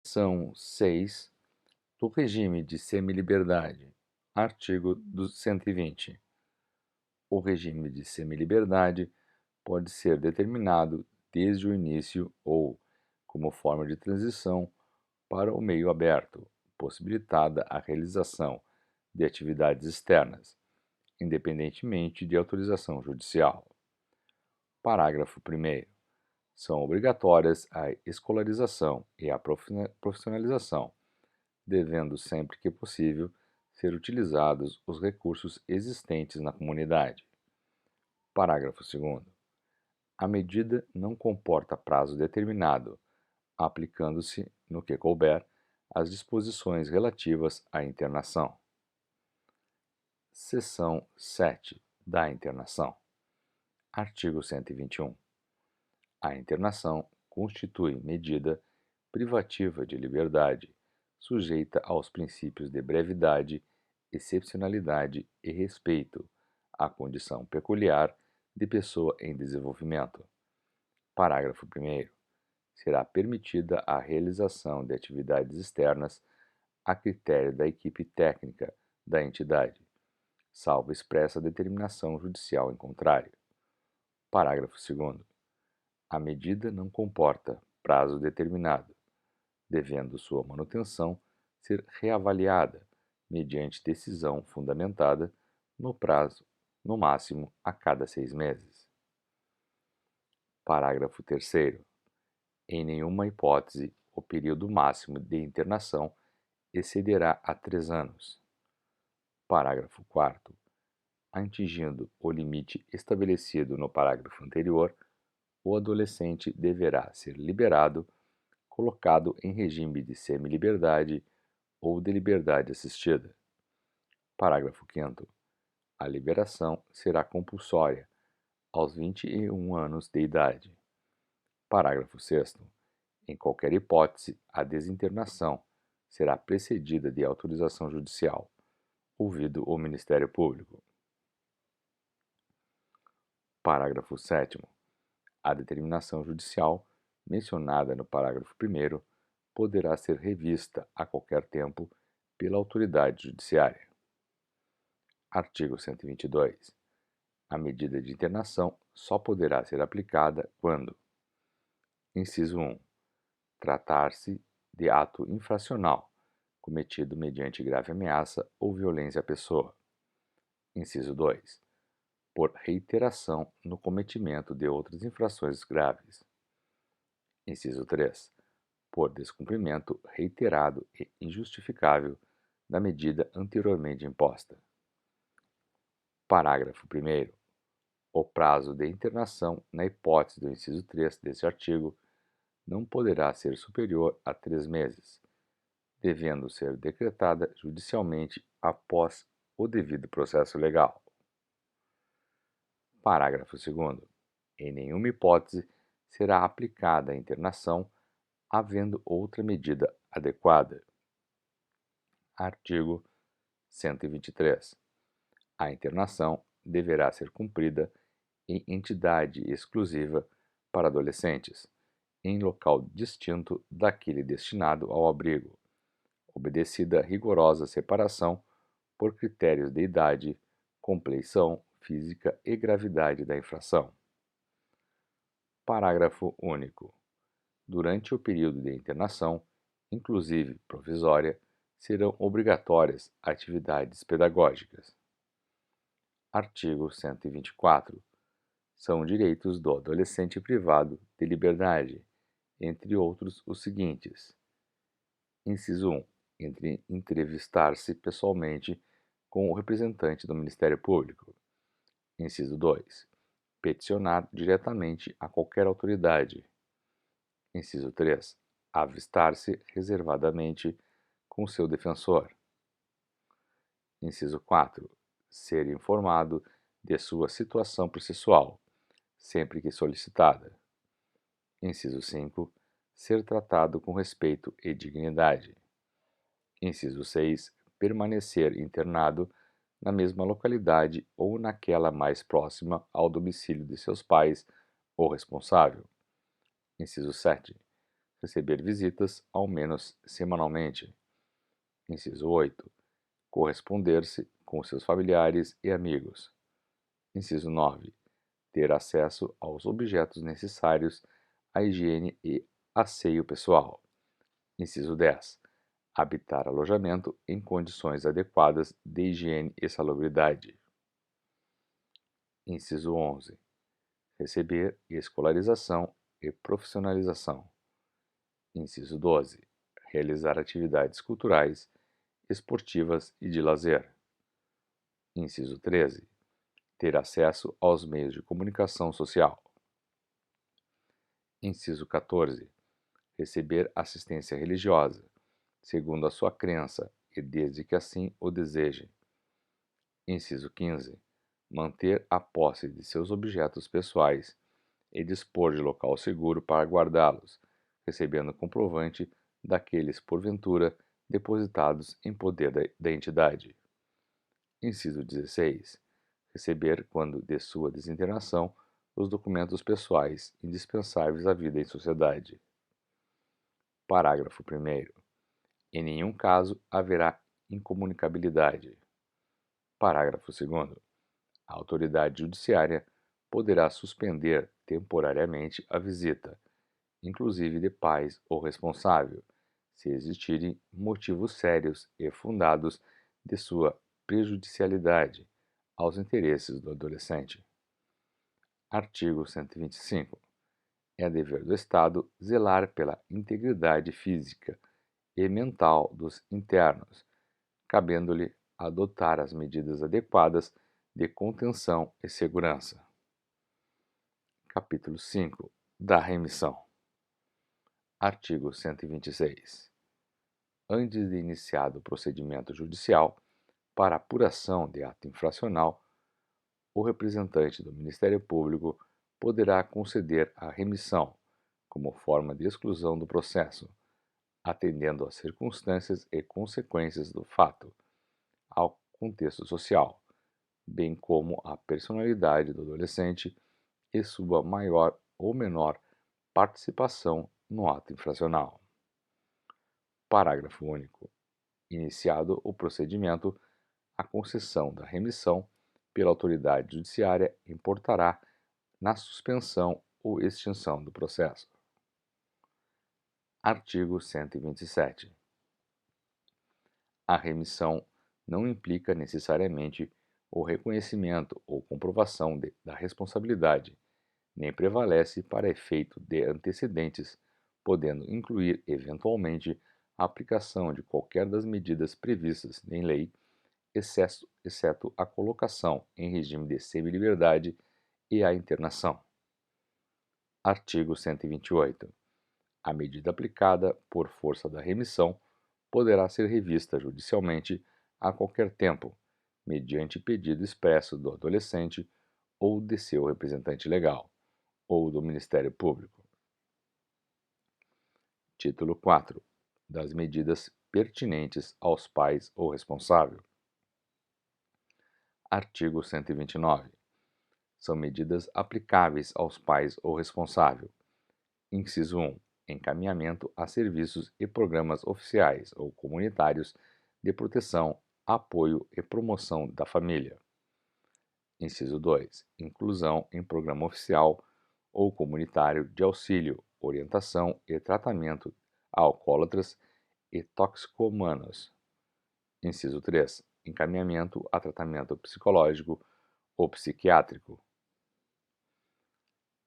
Seção 6 do regime de semiliberdade. Artigo 120. O regime de semiliberdade pode ser determinado desde o início ou como forma de transição para o meio aberto, possibilitada a realização de atividades externas, independentemente de autorização judicial. Parágrafo 1º. São obrigatórias a escolarização e a profissionalização, devendo sempre que possível ser utilizados os recursos existentes na comunidade. Parágrafo 2º. A medida não comporta prazo determinado, aplicando-se, no que couber, as disposições relativas à internação. Seção 7 da internação. Artigo 121. A internação constitui medida privativa de liberdade, sujeita aos princípios de brevidade, excepcionalidade e respeito à condição peculiar de pessoa em desenvolvimento. Parágrafo 1º. Será permitida a realização de atividades externas a critério da equipe técnica da entidade, salvo expressa determinação judicial em contrário. Parágrafo 2º. A medida não comporta prazo determinado, devendo sua manutenção ser reavaliada mediante decisão fundamentada no prazo, no máximo, a cada 6 meses. Parágrafo 3º. Em nenhuma hipótese, o período máximo de internação excederá a 3 anos. Parágrafo 4º. Atingindo o limite estabelecido no parágrafo anterior, o adolescente deverá ser liberado, colocado em regime de semiliberdade ou de liberdade assistida. Parágrafo 5º. A liberação será compulsória aos 21 anos de idade. Parágrafo 6º. Em qualquer hipótese, a desinternação será precedida de autorização judicial, ouvido o Ministério Público. Parágrafo 7º. A determinação judicial, mencionada no parágrafo 1º, poderá ser revista a qualquer tempo pela autoridade judiciária. Artigo 122. A medida de internação só poderá ser aplicada quando: inciso 1. Tratar-se de ato infracional, cometido mediante grave ameaça ou violência à pessoa. Inciso 2. Por reiteração no cometimento de outras infrações graves. Inciso 3. Por descumprimento reiterado e injustificável da medida anteriormente imposta. Parágrafo 1º. O prazo de internação, na hipótese do inciso 3 deste artigo, não poderá ser superior a 3 meses, devendo ser decretada judicialmente após o devido processo legal. Parágrafo 2º. Em nenhuma hipótese será aplicada a internação havendo outra medida adequada. Artigo 123. A internação deverá ser cumprida em entidade exclusiva para adolescentes, em local distinto daquele destinado ao abrigo, obedecida rigorosa separação por critérios de idade, compleição física e gravidade da infração. Parágrafo único. Durante o período de internação, inclusive provisória, serão obrigatórias atividades pedagógicas. Artigo 124. São direitos do adolescente privado de liberdade, entre outros os seguintes. Inciso 1. Entrevistar-se pessoalmente com o representante do Ministério Público. Inciso 2. Peticionar diretamente a qualquer autoridade. Inciso 3. Avistar-se reservadamente com seu defensor. Inciso 4. Ser informado de sua situação processual, sempre que solicitada. Inciso 5. Ser tratado com respeito e dignidade. Inciso 6. Permanecer internado na mesma localidade ou naquela mais próxima ao domicílio de seus pais ou responsável. Inciso 7. receber visitas ao menos semanalmente. Inciso 8. Corresponder-se com seus familiares e amigos. Inciso 9. Ter acesso aos objetos necessários à higiene e asseio pessoal. Inciso 10. Habitar alojamento em condições adequadas de higiene e salubridade. Inciso 11. Receber escolarização e profissionalização. Inciso 12. Realizar atividades culturais, esportivas e de lazer. Inciso 13. Ter acesso aos meios de comunicação social. Inciso 14. Receber assistência religiosa, segundo a sua crença e desde que assim o deseje. Inciso 15. Manter a posse de seus objetos pessoais e dispor de local seguro para guardá-los, recebendo comprovante daqueles porventura depositados em poder da entidade. Inciso 16. Receber, quando de sua desinternação, os documentos pessoais indispensáveis à vida em sociedade. Parágrafo 1º. Em nenhum caso haverá incomunicabilidade. Parágrafo 2º. A autoridade judiciária poderá suspender temporariamente a visita, inclusive de pais ou responsável, se existirem motivos sérios e fundados de sua prejudicialidade aos interesses do adolescente. Artigo 125. É dever do Estado zelar pela integridade física e mental dos internos, cabendo-lhe adotar as medidas adequadas de contenção e segurança. Capítulo 5. Da remissão. Artigo 126. Antes de iniciado o procedimento judicial para apuração de ato infracional, o representante do Ministério Público poderá conceder a remissão como forma de exclusão do processo, atendendo às circunstâncias e consequências do fato, ao contexto social, bem como à personalidade do adolescente e sua maior ou menor participação no ato infracional. Parágrafo único. Iniciado o procedimento, a concessão da remissão pela autoridade judiciária importará na suspensão ou extinção do processo. Artigo 127. A remissão não implica necessariamente o reconhecimento ou comprovação da responsabilidade, nem prevalece para efeito de antecedentes, podendo incluir, eventualmente, a aplicação de qualquer das medidas previstas em lei, exceto a colocação em regime de semiliberdade e a internação. Artigo 128. A medida aplicada por força da remissão poderá ser revista judicialmente a qualquer tempo, mediante pedido expresso do adolescente ou de seu representante legal, ou do Ministério Público. Título 4. Das medidas pertinentes aos pais ou responsável. Artigo 129. São medidas aplicáveis aos pais ou responsável. Inciso 1. Encaminhamento a serviços e programas oficiais ou comunitários de proteção, apoio e promoção da família. Inciso 2. Inclusão em programa oficial ou comunitário de auxílio, orientação e tratamento a alcoólatras e toxicomanos. Inciso 3. Encaminhamento a tratamento psicológico ou psiquiátrico.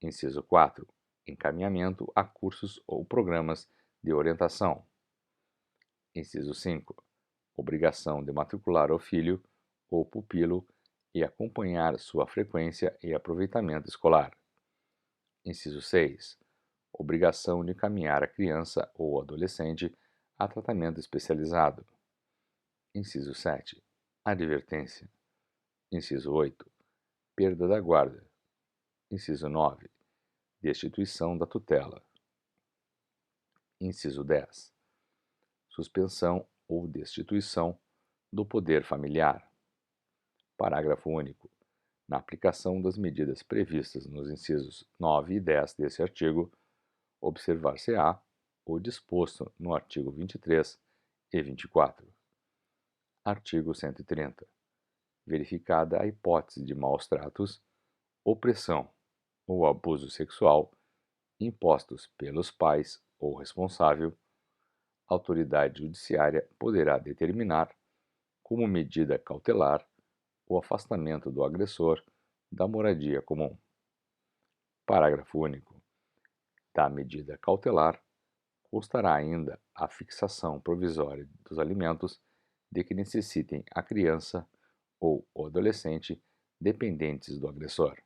Inciso 4. Encaminhamento a cursos ou programas de orientação. Inciso 5. Obrigação de matricular o filho ou pupilo e acompanhar sua frequência e aproveitamento escolar. Inciso 6. Obrigação de encaminhar a criança ou adolescente a tratamento especializado. Inciso 7. Advertência. Inciso 8. Perda da guarda. Inciso 9. Destituição da tutela. Inciso 10. Suspensão ou destituição do poder familiar. Parágrafo único. Na aplicação das medidas previstas nos incisos 9 e 10 desse artigo, observar-se-á o disposto no artigo 23 e 24. Artigo 130. Verificada a hipótese de maus-tratos, opressão ou abuso sexual impostos pelos pais ou responsável, a autoridade judiciária poderá determinar, como medida cautelar, o afastamento do agressor da moradia comum. Parágrafo único. Da medida cautelar, constará ainda a fixação provisória dos alimentos de que necessitem a criança ou o adolescente dependentes do agressor.